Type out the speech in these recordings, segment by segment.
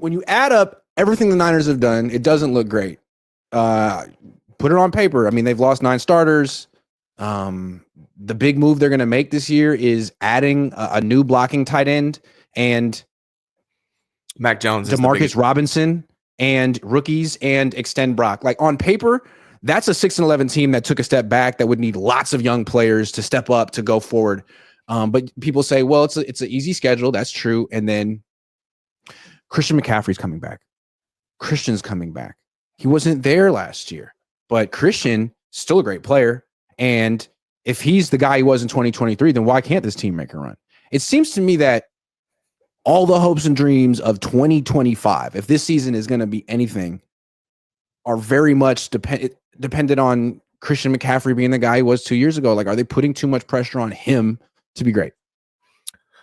when you add up everything the Niners have done, it doesn't look great. Put it on paper. I mean, they've lost 9 starters. The big move they're going to make this year is adding a new blocking tight end and Mac Jones, Demarcus Robinson and rookies and extend Brock. Like on paper, that's a 6-11 team that took a step back that would need lots of young players to step up to go forward. But people say, well, it's an easy schedule. That's true. And then Christian McCaffrey's coming back. Christian's coming back. He wasn't there last year, but Christian still a great player. And if he's the guy he was in 2023, then why can't this team make a run? It seems to me that all the hopes and dreams of 2025, if this season is going to be anything, are very much dependent on Christian McCaffrey being the guy he was 2 years ago. Like, are they putting too much pressure on him to be great?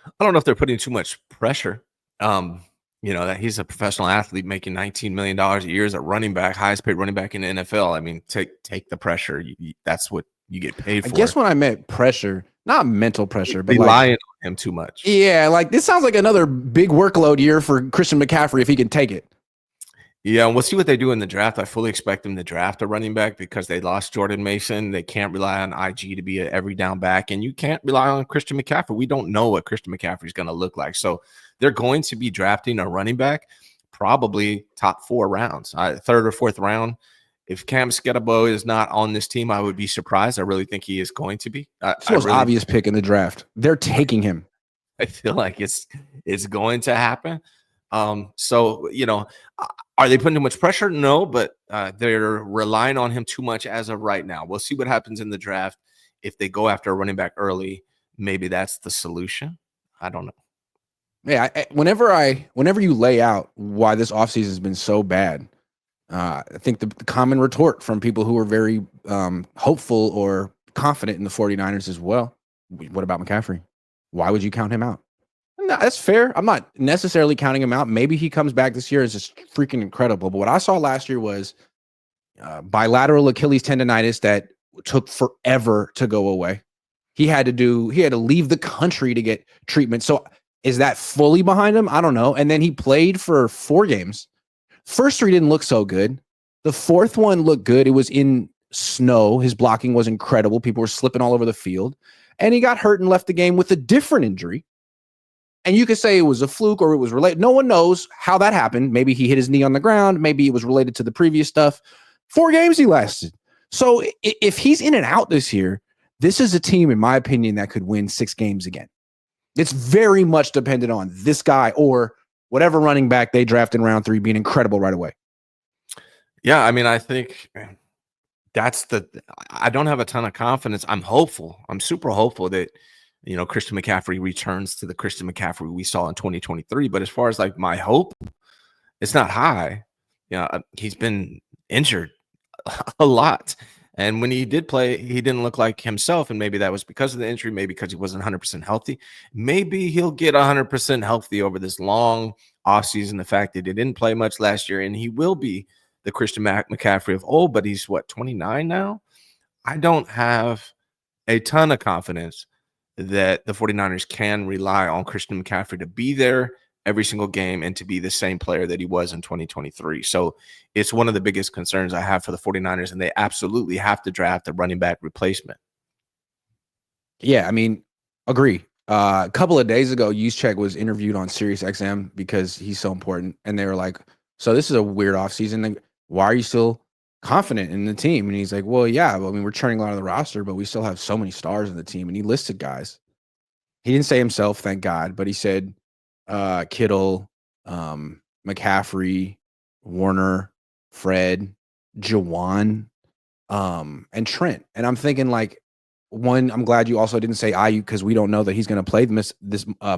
I don't know if they're putting too much pressure. That he's a professional athlete making $19 million a year as a running back, highest paid running back in the NFL. I mean, take the pressure. That's what you get paid for. I guess when I meant pressure, not mental pressure, but relying on him too much. Yeah, like this sounds like another big workload year for Christian McCaffrey if he can take it. Yeah, and we'll see what they do in the draft. I fully expect them to draft a running back because they lost Jordan Mason. They can't rely on IG to be an every down back, and you can't rely on Christian McCaffrey. We don't know what Christian McCaffrey is going to look like. So they're going to be drafting a running back probably top 4 rounds, 3rd or 4th round. If Cam Sketabo is not on this team, I would be surprised. I really think he is going to be. It's the most obvious pick in the draft. They're taking him. I feel like it's going to happen. So, are they putting too much pressure? No, but they're relying on him too much as of right now. We'll see what happens in the draft. If they go after a running back early, maybe that's the solution. I don't know. Yeah, whenever you lay out why this offseason has been so bad, I think the common retort from people who are very hopeful or confident in the 49ers as well, what about McCaffrey? Why would you count him out? No, that's fair. I'm not necessarily counting him out. Maybe he comes back this year is just freaking incredible. But what I saw last year was bilateral Achilles tendonitis that took forever to go away. He had to leave the country to get treatment. So is that fully behind him? I don't know. And then he played for 4 games. First 3 didn't look so good. The 4th one looked good. It was in snow. His blocking was incredible. People were slipping all over the field. And he got hurt and left the game with a different injury. And you could say it was a fluke or it was related. No one knows how that happened. Maybe he hit his knee on the ground. Maybe it was related to the previous stuff. 4 games he lasted. So if he's in and out this year, this is a team, in my opinion, that could win 6 games again. It's very much dependent on this guy or whatever running back they draft in round 3 being incredible right away. Yeah, I mean, I think I don't have a ton of confidence. I'm hopeful. I'm super hopeful that, Christian McCaffrey returns to the Christian McCaffrey we saw in 2023. But as far as like my hope, it's not high. He's been injured a lot. And when he did play, he didn't look like himself. And maybe that was because of the injury, maybe because he wasn't 100% healthy. Maybe he'll get 100% healthy over this long offseason. The fact that he didn't play much last year, and he will be the Christian McCaffrey of old, but he's 29 now? I don't have a ton of confidence that the 49ers can rely on Christian McCaffrey to be there every single game and to be the same player that he was in 2023. So it's one of the biggest concerns I have for the 49ers, and they absolutely have to draft a running back replacement. Yeah, I mean, agree. A couple of days ago, Juszczyk was interviewed on Sirius XM because he's so important. And they were like, so this is a weird offseason. Like, why are you still confident in the team? And he's like, well, yeah, we're churning a lot of the roster, but we still have so many stars in the team. And he listed guys. He didn't say himself, thank God, but he said Kittle, McCaffrey, Warner, Fred, Jawan, and Trent. And I'm thinking like, one, I'm glad you also didn't say Ayuk because we don't know that he's going to play this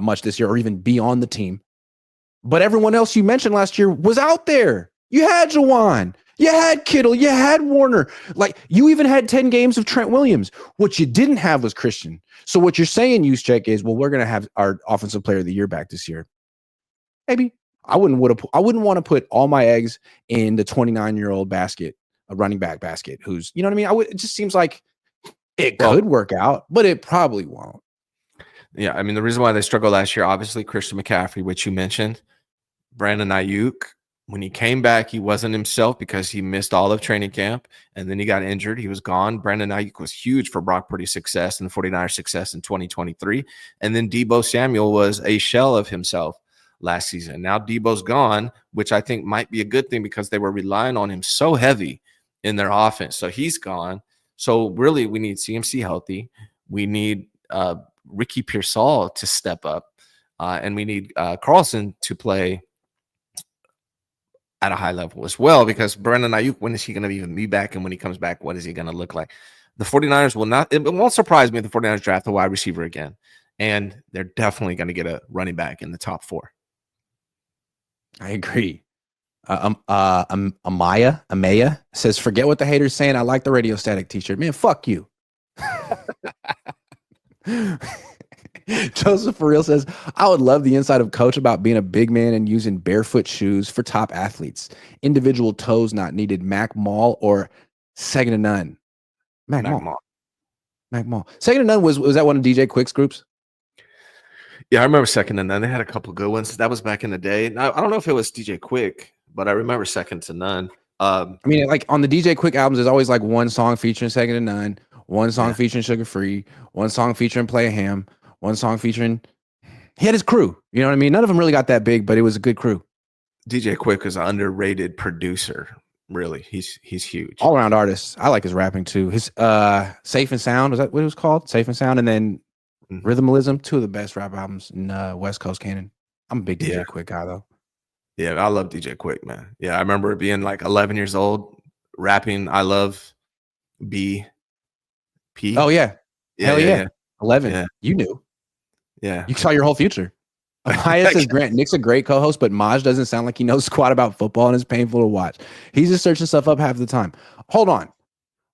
much this year or even be on the team. But everyone else you mentioned last year was out there. You had Jawan, you had Kittle, you had Warner. Like you even had 10 games of Trent Williams. What you didn't have was Christian. So what you're saying, Juszczyk, is, well, we're going to have our offensive player of the year back this year. Maybe. I wouldn't want to put all my eggs in the 29-year-old basket, a running back basket, who's, you know what I mean? It just seems like it could work out, but it probably won't. Yeah, I mean, the reason why they struggled last year, obviously, Christian McCaffrey, which you mentioned. Brandon Ayuk, when he came back, he wasn't himself because he missed all of training camp, and then he got injured. He was gone. Brandon Ayuk was huge for Brock Purdy's success and the 49ers' success in 2023. And then Deebo Samuel was a shell of himself last season. Now Deebo's gone, which I think might be a good thing because they were relying on him so heavy in their offense. So he's gone. So really, we need CMC healthy. We need Ricky Pearsall to step up, and we need Carlson to play at a high level as well, because Brandon Ayuk, when is he going to even be back? And when he comes back, what is he going to look like? The 49ers will not, it won't surprise me if the 49ers draft a wide receiver again. And they're definitely going to get a running back in the top 4. I agree. Amaya says, forget what the haters saying. I like the Radio Static t-shirt. Man, fuck you. Joseph for real says, I would love the inside of coach about being a big man and using barefoot shoes for top athletes. Individual toes not needed. Mac Mall or Second to None. Mac Mall. Second to None was that one of DJ Quick's groups? Yeah, I remember Second to None. They had a couple good ones. That was back in the day. Now, I don't know if it was DJ Quick, but I remember Second to None. I mean, like on the DJ Quick albums, there's always like one song featuring Second to None, one song featuring Sugar Free, one song featuring Play a Ham, one song featuring, he had his crew. You know what I mean? None of them really got that big, but it was a good crew. DJ Quick is an underrated producer. Really, he's huge. All around artist. I like his rapping too. His Safe and Sound, was that what it was called? Safe and Sound, and then Rhythmalism, 2 of the best rap albums in West Coast canon. I'm a big DJ Quick guy though. Yeah, I love DJ Quick, man. Yeah, I remember being like 11 years old, rapping I Love B P. Oh yeah. Hell yeah. 11. Yeah. You knew. Yeah. You saw your whole future. Amaya says, Grant, Nick's a great co-host, but Maj doesn't sound like he knows squat about football and it's painful to watch. He's just searching stuff up half the time. Hold on.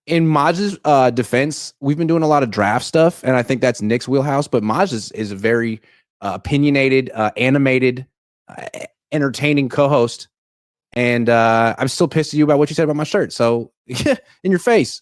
In Maj's defense, we've been doing a lot of draft stuff, and I think that's Nick's wheelhouse, but Maj is a very opinionated, animated, entertaining co-host. And I'm still pissed at you about what you said about my shirt. So in your face.